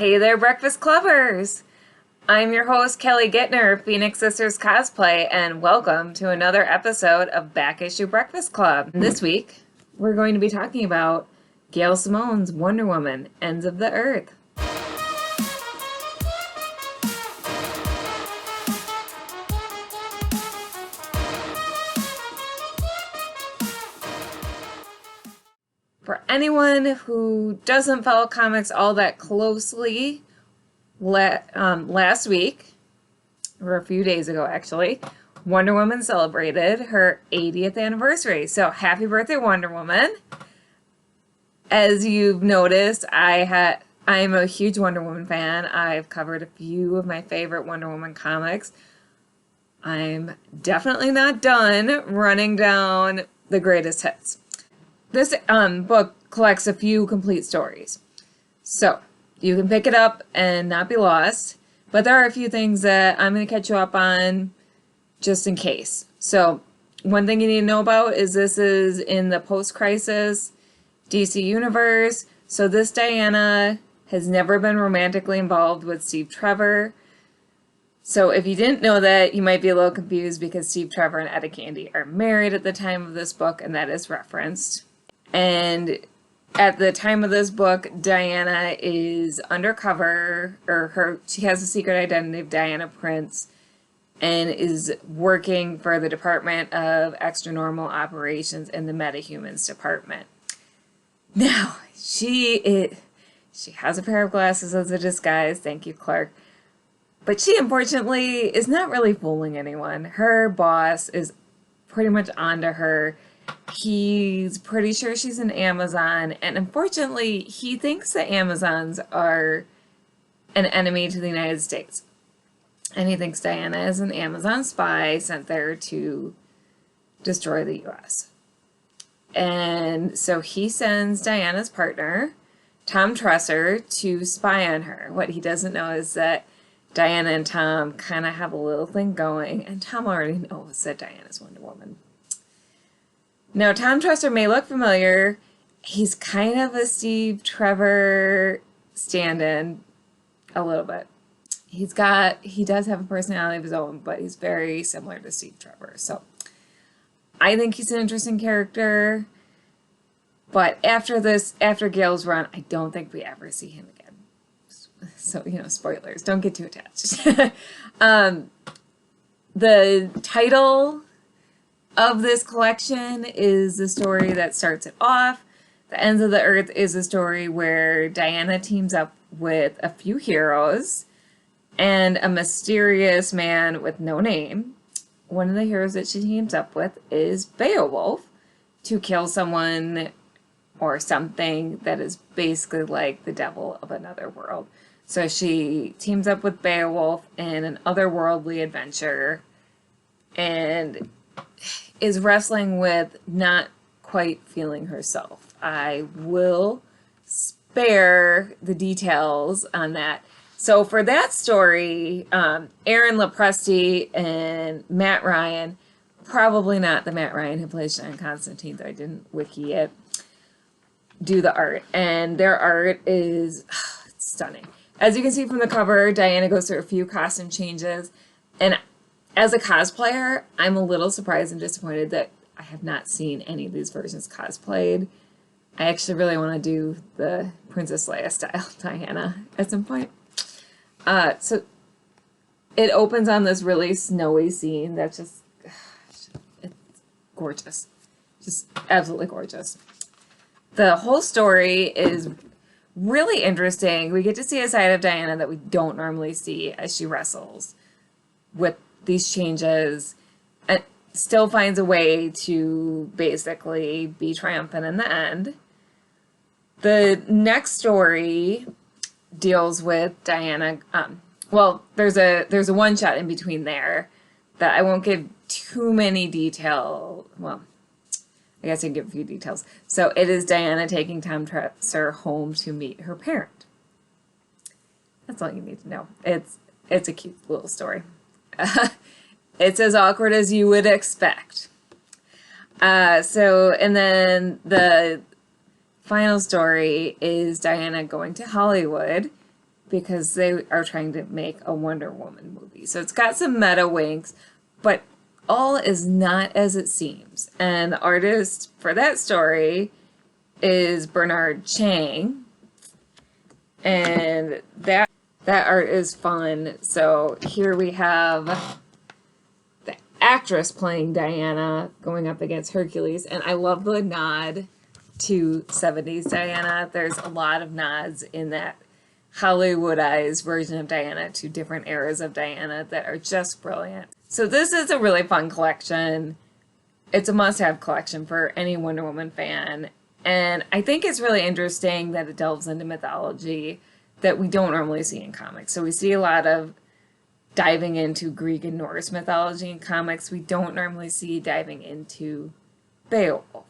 Hey there, Breakfast Clubbers! I'm your host, Kelly Guentner of Phoenix Sisters Cosplay, and welcome to another episode of Back Issue Breakfast Club. This week, we're going to be talking about Gail Simone's Wonder Woman, Ends of the Earth. For anyone who doesn't follow comics all that closely, last week, or a few days ago actually, Wonder Woman celebrated her 80th anniversary. So happy birthday, Wonder Woman. As you've noticed, I'm a huge Wonder Woman fan. I've covered a few of my favorite Wonder Woman comics. I'm definitely not done running down the greatest hits. This book collects a few complete stories, so you can pick it up and not be lost, but there are a few things that I'm going to catch you up on just in case. So one thing you need to know about is this is in the post-crisis DC universe, so this Diana has never been romantically involved with Steve Trevor. So if you didn't know that, you might be a little confused because Steve Trevor and Etta Candy are married at the time of this book, and that is referenced. And at the time of this book, Diana is undercover, she has a secret identity of Diana Prince, and is working for the Department of Extra Normal Operations in the Metahumans Department. Now, she has a pair of glasses as a disguise, thank you, Clark. But she, unfortunately, is not really fooling anyone. Her boss is pretty much onto her. He's pretty sure she's an Amazon, and unfortunately, he thinks the Amazons are an enemy to the United States. And he thinks Diana is an Amazon spy sent there to destroy the U.S. And so he sends Diana's partner, Tom Tresser, to spy on her. What he doesn't know is that Diana and Tom kind of have a little thing going, and Tom already knows that Diana's Wonder Woman. Now, Tom Tresser may look familiar. He's kind of a Steve Trevor stand-in, a little bit. He does have a personality of his own, but he's very similar to Steve Trevor. So I think he's an interesting character. But after Gail's run, I don't think we ever see him again. So, spoilers. Don't get too attached. The title of this collection is the story that starts it off. The Ends of the Earth is a story where Diana teams up with a few heroes and a mysterious man with no name. One of the heroes that she teams up with is Beowulf to kill someone or something that is basically like the devil of another world. So she teams up with Beowulf in an otherworldly adventure and is wrestling with not quite feeling herself. I will spare the details on that. So for that story, Aaron Lopresti and Matt Ryan, probably not the Matt Ryan who plays John Constantine, though I didn't wiki it, do the art. And their art is stunning. As you can see from the cover, Diana goes through a few costume changes, and as a cosplayer, I'm a little surprised and disappointed that I have not seen any of these versions cosplayed. I actually really want to do the Princess Leia style Diana at some point. So it opens on this really snowy scene that's just, it's gorgeous. Just absolutely gorgeous. The whole story is really interesting. We get to see a side of Diana that we don't normally see as she wrestles with these changes and still finds a way to basically be triumphant in the end. The next story deals with Diana. Well, there's a one shot in between there that I won't give too many detail. Well, I guess I can give a few details. So it is Diana taking Tom Tresser home to meet her parent. That's all you need to know. It's a cute little story. It's as awkward as you would expect. And then the final story is Diana going to Hollywood because they are trying to make a Wonder Woman movie. So it's got some meta winks, but all is not as it seems. And the artist for that story is Bernard Chang. And that art is fun. So here we have the actress playing Diana going up against Hercules. And I love the nod to 70s Diana. There's a lot of nods in that Hollywoodized version of Diana to different eras of Diana that are just brilliant. So this is a really fun collection. It's a must-have collection for any Wonder Woman fan. And I think it's really interesting that it delves into mythology that we don't normally see in comics. So we see a lot of diving into Greek and Norse mythology in comics. We don't normally see diving into Beowulf.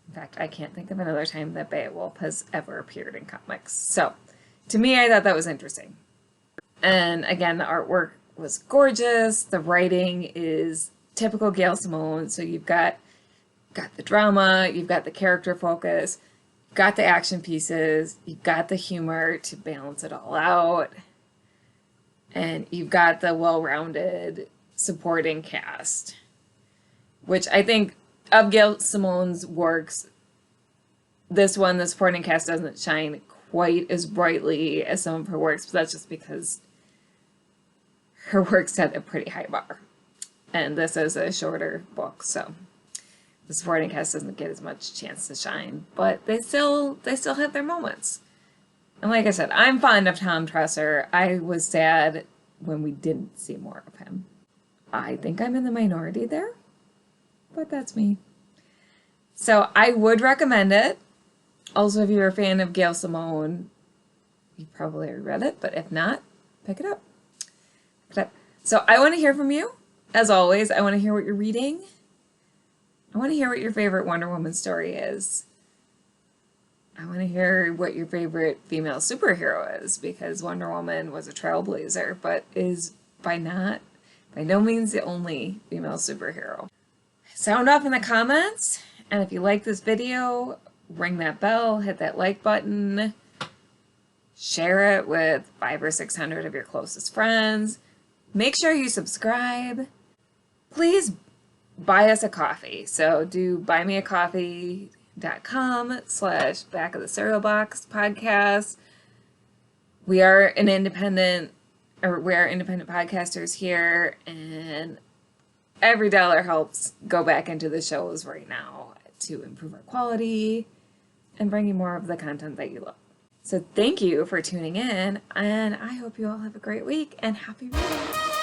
In fact, I can't think of another time that Beowulf has ever appeared in comics. So to me, I thought that was interesting. And again, the artwork was gorgeous. The writing is typical Gail Simone. So you've got the drama, you've got the character focus, you've got the action pieces, you've got the humor to balance it all out, and you've got the well-rounded supporting cast, which I think of Gail Simone's works, this one, the supporting cast doesn't shine quite as brightly as some of her works, but that's just because her works set a pretty high bar. And this is a shorter book, so the supporting cast doesn't get as much chance to shine, but they still have their moments. And like I said, I'm fond of Tom Tresser. I was sad when we didn't see more of him. I think I'm in the minority there, but that's me. So I would recommend it. Also, if you're a fan of Gail Simone, you probably already read it, but if not, pick it up. So I want to hear from you. As always, I want to hear what you're reading. I want to hear what your favorite Wonder Woman story is. I want to hear what your favorite female superhero is, because Wonder Woman was a trailblazer, but is by no means the only female superhero. Sound off in the comments, and if you like this video, ring that bell, hit that like button, share it with 500 or 600 of your closest friends. Make sure you subscribe. Please buy us a coffee. So do buymeacoffee.com/Back of the Cereal Box podcast. We are independent podcasters here, and every dollar helps go back into the shows right now to improve our quality and bring you more of the content that you love. So thank you for tuning in, and I hope you all have a great week and happy reading.